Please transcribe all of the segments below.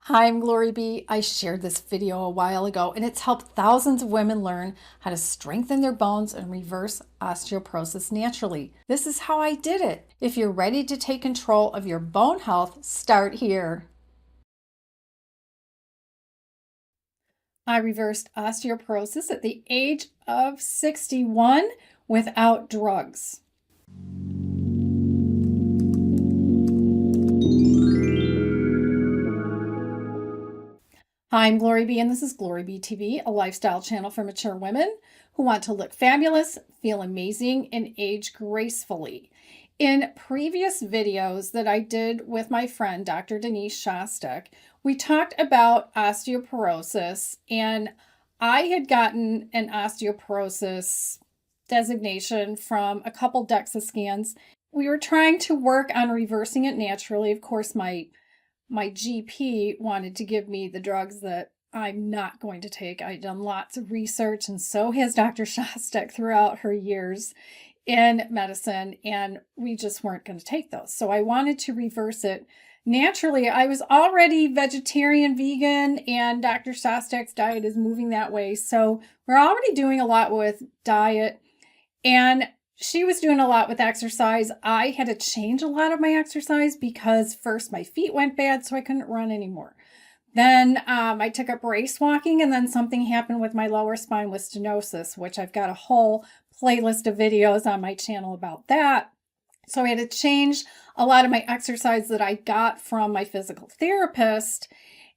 Hi, I'm Glory B. I shared this video a while ago and it's helped thousands of women learn how to strengthen their bones and reverse osteoporosis naturally. This is how I did it. If you're ready to take control of your bone health, start here. I reversed osteoporosis at the age of 61 without drugs. Hi, I'm Glory B, and this is GloryB-TV, a lifestyle channel for mature women who want to look fabulous, feel amazing, and age gracefully. In previous videos that I did with my friend, Dr. Denise Shostak, we talked about osteoporosis, and I had gotten an osteoporosis designation from a couple DEXA scans. We were trying to work on reversing it naturally. Of course, my GP wanted to give me the drugs that I'm not going to take. I've done lots of research, and so has Dr. Shostak throughout her years in medicine, and we just weren't going to take those. So I wanted to reverse it naturally. I was already vegetarian, vegan, and Dr. Shostak's diet is moving that way. So we're already doing a lot with diet, and she was doing a lot with exercise. I had to change a lot of my exercise because first my feet went bad, so I couldn't run anymore. Then I took up race walking, and then something happened with my lower spine with stenosis, which I've got a whole playlist of videos on my channel about that. So I had to change a lot of my exercise that I got from my physical therapist.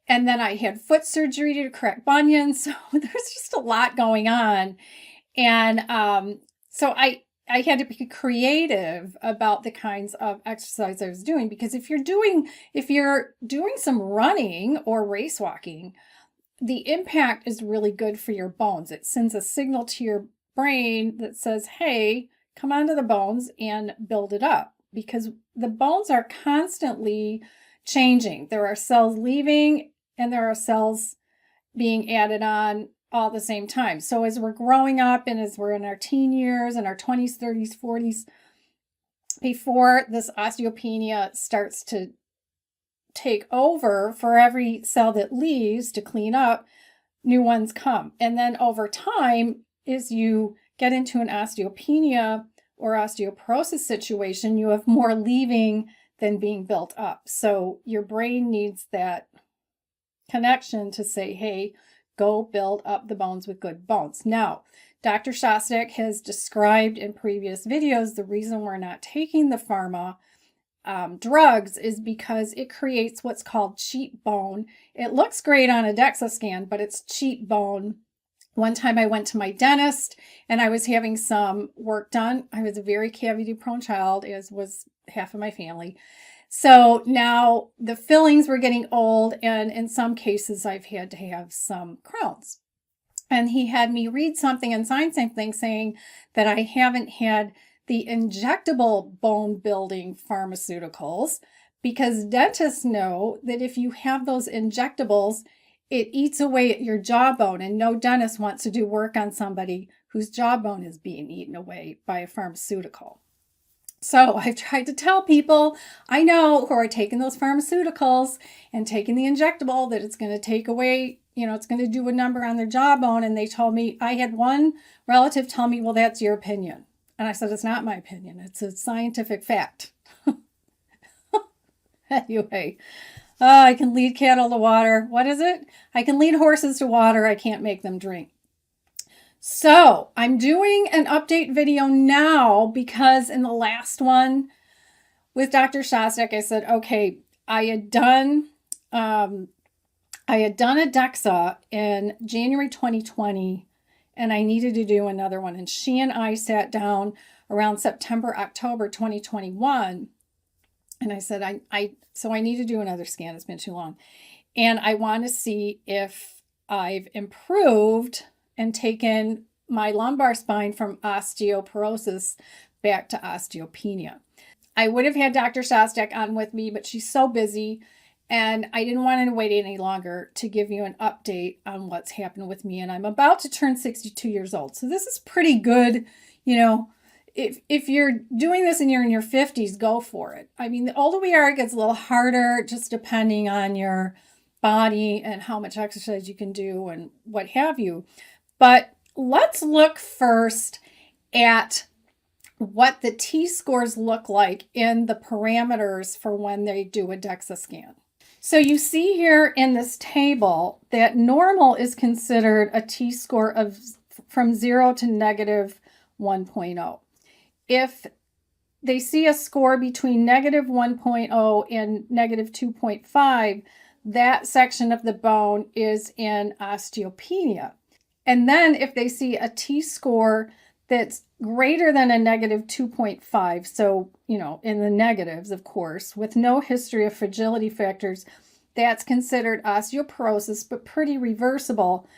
And then I had foot surgery to correct bunions. So there's just a lot going on. And so I had to be creative about the kinds of exercise I was doing, because if you're doing some running or race walking, the impact is really good for your bones. It sends a signal to your brain that says, hey, come onto the bones and build it up, because the bones are constantly changing. There are cells leaving and there are cells being added on all at the same time. So as we're growing up and as we're in our teen years and our 20s, 30s, 40s, before this osteopenia starts to take over, for every cell that leaves to clean up, new ones come. And then over time, as you get into an osteopenia or osteoporosis situation, you have more leaving than being built up. So your brain needs that connection to say, hey, go build up the bones with good bones. Now, Dr. Shostak has described in previous videos the reason we're not taking the pharma drugs is because it creates what's called cheap bone. It looks great on a DEXA scan, but it's cheap bone. One time I went to my dentist and I was having some work done. I was a very cavity-prone child, as was half of my family. So now the fillings were getting old, and in some cases I've had to have some crowns. And he had me read something and sign something saying that I haven't had the injectable bone building pharmaceuticals, because dentists know that if you have those injectables, it eats away at your jawbone, and no dentist wants to do work on somebody whose jawbone is being eaten away by a pharmaceutical. So I've tried to tell people I know who are taking those pharmaceuticals and taking the injectable that it's going to take away, it's going to do a number on their jawbone. And they told me, I had one relative tell me, well, that's your opinion. And I said, it's not my opinion. It's a scientific fact. Anyway, I can lead cattle to water. What is it? I can lead horses to water. I can't make them drink. So I'm doing an update video now because in the last one with Dr. Shostak, I said, okay, I had done a DEXA in January 2020, and I needed to do another one. And she and I sat down around September, October 2021. And I said, so I need to do another scan. It's been too long. And I want to see if I've improved and taken my lumbar spine from osteoporosis back to osteopenia. I would have had Dr. Shostak on with me, but she's so busy, and I didn't want to wait any longer to give you an update on what's happened with me. And I'm about to turn 62 years old. So this is pretty good. If you're doing this and you're in your 50s, go for it. I mean, the older we are, it gets a little harder, just depending on your body and how much exercise you can do and what have you. But let's look first at what the T-scores look like in the parameters for when they do a DEXA scan. So you see here in this table that normal is considered a T-score of from 0 to negative 1.0. If they see a score between negative 1.0 and negative 2.5, that section of the bone is in osteopenia. And then if they see a T-score that's greater than a negative 2.5, so, in the negatives, of course, with no history of fragility factors, that's considered osteoporosis, but pretty reversible.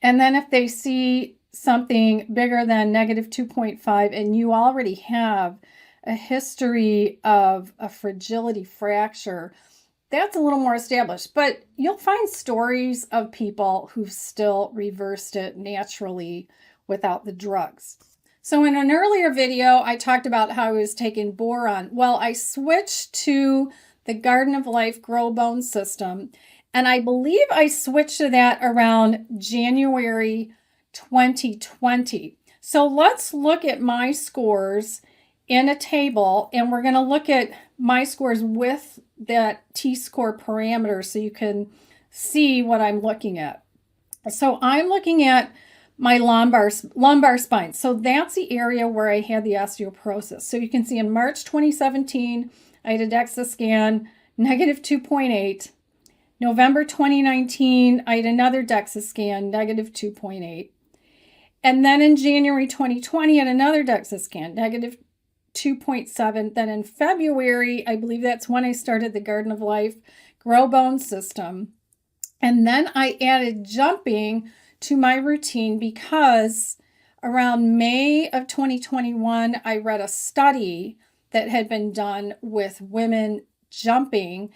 And then if they see something bigger than negative 2.5 and you already have a history of a fragility fracture, that's a little more established. But you'll find stories of people who've still reversed it naturally without the drugs. So in an earlier video, I talked about how I was taking boron. Well, I switched to the Garden of Life Grow Bone system, and I believe I switched to that around January 2020. So let's look at my scores in a table, and we're going to look at my scores with that T-score parameter so you can see what I'm looking at. So I'm looking at my lumbar spine. So that's the area where I had the osteoporosis. So you can see in March 2017, I had a DEXA scan, negative 2.8. November 2019, I had another DEXA scan, negative 2.8. And then in January 2020, I had another DEXA scan, negative 2.7. Then in February, I believe that's when I started the Garden of Life Grow Bone system. And then I added jumping to my routine because around May of 2021, I read a study that had been done with women jumping,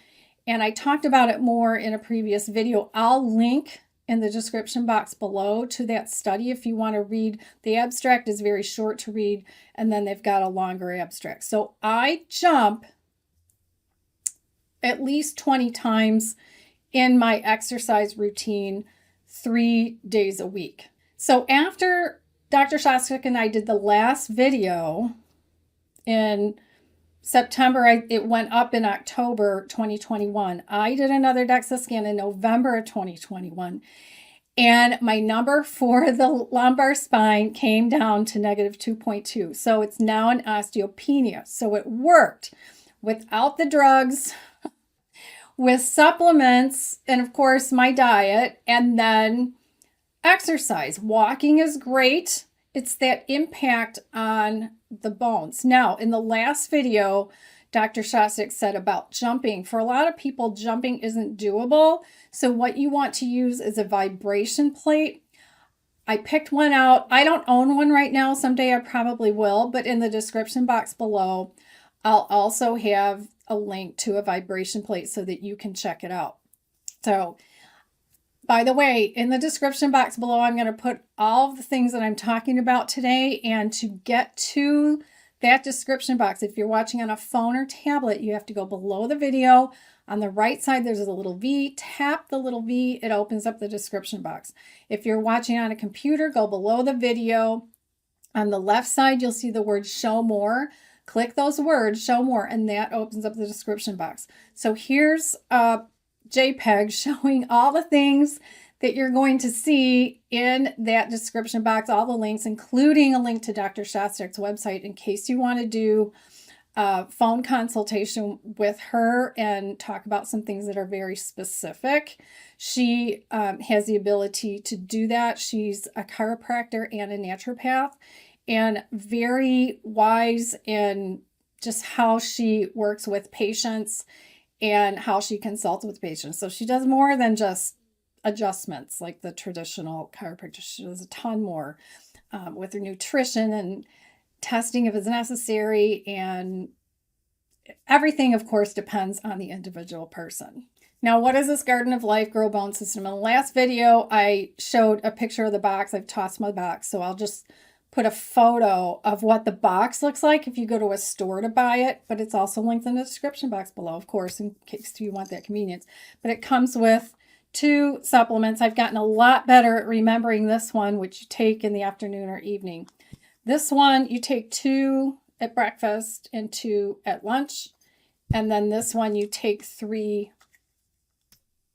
and I talked about it more in a previous video. I'll link in the description box below to that study if you want to read. The abstract is very short to read, and then they've got a longer abstract. So I jump at least 20 times in my exercise routine 3 days a week. So after Dr. Shostak and I did the last video in September, it went up in October 2021. I did another DEXA scan in November of 2021. And my number for the lumbar spine came down to negative 2.2. So it's now an osteopenia. So it worked without the drugs, with supplements, and of course my diet, and then exercise. Walking is great. It's that impact on the bones. Now, in the last video, Dr. Shostak said about jumping. For a lot of people, jumping isn't doable. So what you want to use is a vibration plate. I picked one out. I don't own one right now. Someday I probably will, but in the description box below, I'll also have a link to a vibration plate so that you can check it out. So, by the way, in the description box below, I'm going to put all of the things that I'm talking about today. And to get to that description box, if you're watching on a phone or tablet, you have to go below the video. On the right side, there's a little V. Tap the little V. It opens up the description box. If you're watching on a computer, go below the video. On the left side, you'll see the word show more. Click those words, show more, and that opens up the description box. So here's a JPEG showing all the things that you're going to see in that description box, all the links, including a link to Dr. Shostak's website in case you want to do a phone consultation with her and talk about some things that are very specific. She has the ability to do that. She's a chiropractor and a naturopath, and very wise in just how she works with patients and how she consults with patients. So she does more than just adjustments like the traditional chiropractor. She does a ton more with her nutrition and testing if it's necessary, and everything, of course, depends on the individual person. Now, what is this Garden of Life Grow Bone system? In the last video, I showed a picture of the box. I've tossed my box, so I'll just put a photo of what the box looks like if you go to a store to buy it, but it's also linked in the description box below, of course, in case you want that convenience. But it comes with 2 supplements. I've gotten a lot better at remembering this one, which you take in the afternoon or evening. This one, you take 2 at breakfast and 2 at lunch. And then this one, you take 3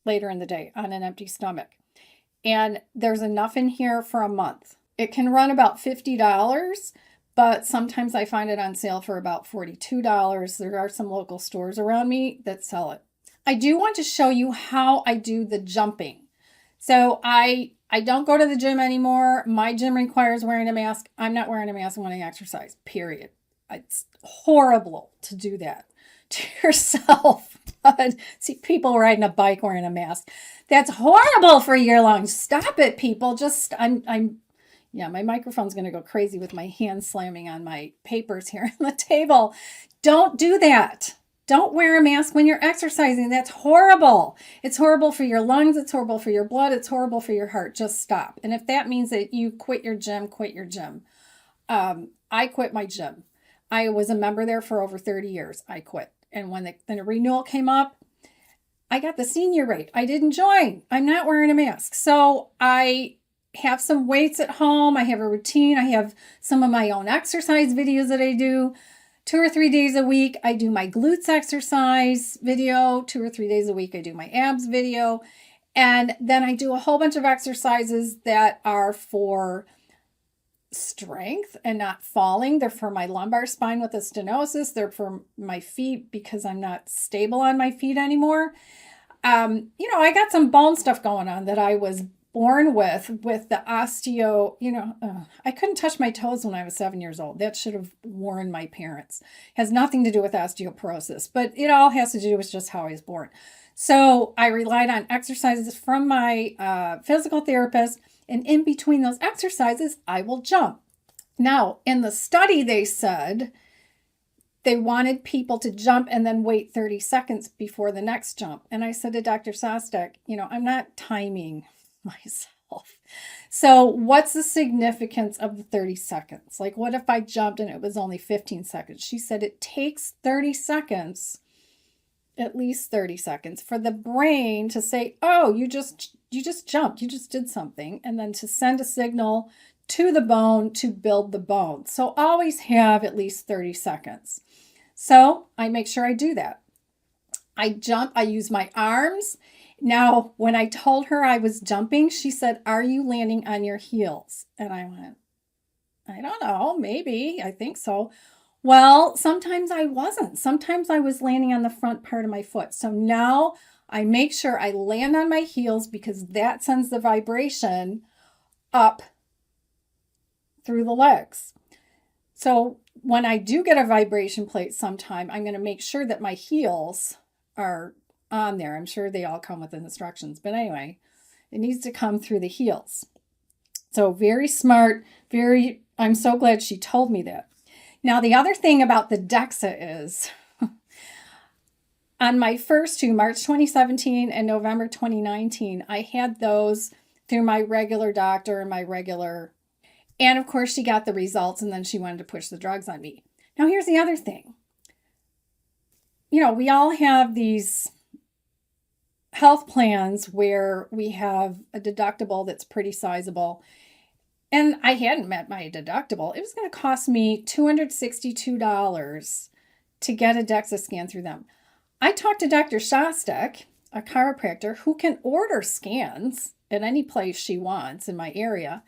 later in the day on an empty stomach. And there's enough in here for a month. It can run about $50, but sometimes I find it on sale for about $42. There are some local stores around me that sell it. I do want to show you how I do the jumping. So I don't go to the gym anymore. My gym requires wearing a mask. I'm not wearing a mask when I exercise, period. It's horrible to do that to yourself. But see people riding a bike wearing a mask. That's horrible for your lungs. Stop it, people. Just, yeah, my microphone's going to go crazy with my hand slamming on my papers here on the table. Don't do that. Don't wear a mask when you're exercising. That's horrible. It's horrible for your lungs. It's horrible for your blood. It's horrible for your heart. Just stop. And if that means that you quit your gym, quit your gym. I quit my gym. I was a member there for over 30 years. I quit. And when the renewal came up, I got the senior rate. I didn't join. I'm not wearing a mask. So I have some weights at home. I have a routine. I have some of my own exercise videos that I do. 2 or 3 days a week, I do my glutes exercise video. 2 or 3 days a week, I do my abs video. And then I do a whole bunch of exercises that are for strength and not falling. They're for my lumbar spine with a stenosis. They're for my feet because I'm not stable on my feet anymore. I got some bone stuff going on that I was born with the osteo, I couldn't touch my toes when I was 7 years old. That should have warned my parents. Has nothing to do with osteoporosis, but it all has to do with just how I was born. So I relied on exercises from my physical therapist, and in between those exercises, I will jump. Now, in the study, they said they wanted people to jump and then wait 30 seconds before the next jump. And I said to Dr. Sostek, I'm not timing myself. So what's the significance of the 30 seconds? Like, what if I jumped and it was only 15 seconds? She said it takes 30 seconds, at least 30 seconds, for the brain to say, oh, you just jumped, you just did something, and then to send a signal to the bone to build the bone. So always have at least 30 seconds. So I make sure I do that. I jump, I use my arms. Now, when I told her I was jumping, she said, are you landing on your heels? And I went, I don't know, maybe, I think so. Well, sometimes I wasn't. Sometimes I was landing on the front part of my foot. So now I make sure I land on my heels because that sends the vibration up through the legs. So when I do get a vibration plate sometime, I'm going to make sure that my heels are on there. I'm sure they all come with instructions, but anyway, it needs to come through the heels. So very smart, I'm so glad she told me that. Now, the other thing about the DEXA is on my first 2, March 2017 and November 2019, I had those through my regular doctor and of course she got the results and then she wanted to push the drugs on me. Now, here's the other thing. We all have these health plans where we have a deductible that's pretty sizable. And I hadn't met my deductible. It was going to cost me $262 to get a DEXA scan through them. I talked to Dr. Shostak, a chiropractor, who can order scans at any place she wants in my area.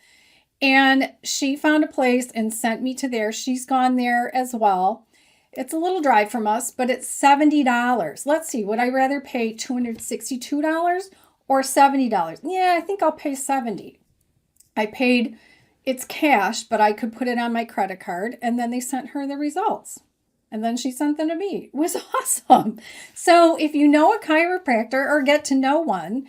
And she found a place and sent me to there. She's gone there as well. It's a little drive from us, but it's $70. Let's see, would I rather pay $262 or $70? Yeah, I think I'll pay $70. It's cash, but I could put it on my credit card, and then they sent her the results. And then she sent them to me. It was awesome. So if you know a chiropractor or get to know one,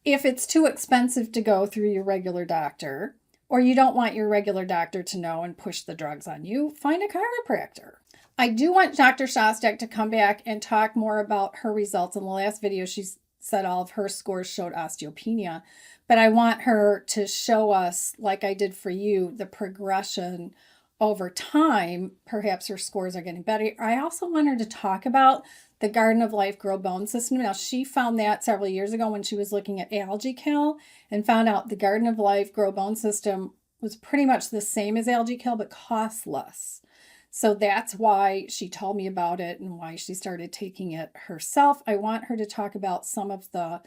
if it's too expensive to go through your regular doctor, or you don't want your regular doctor to know and push the drugs on you, find a chiropractor. I do want Dr. Shostak to come back and talk more about her results. In the last video, she said all of her scores showed osteopenia, but I want her to show us, like I did for you, the progression over time, perhaps her scores are getting better. I also want her to talk about the Garden of Life Grow Bone System. Now, she found that several years ago when she was looking at AlgaCal and found out the Garden of Life Grow Bone System was pretty much the same as AlgaCal, but cost less. So that's why she told me about it and why she started taking it herself. I want her to talk about some of the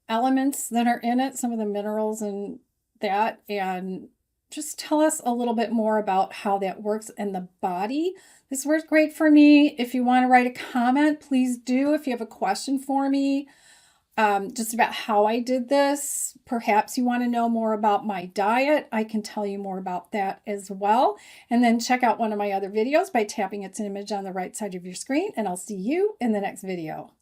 elements that are in it, some of the minerals and that, and just tell us a little bit more about how that works in the body. This works great for me. If you want to write a comment, please do. If you have a question for me, just about how I did this, perhaps you want to know more about my diet, I can tell you more about that as well. And then check out one of my other videos by tapping its image on the right side of your screen, and I'll see you in the next video.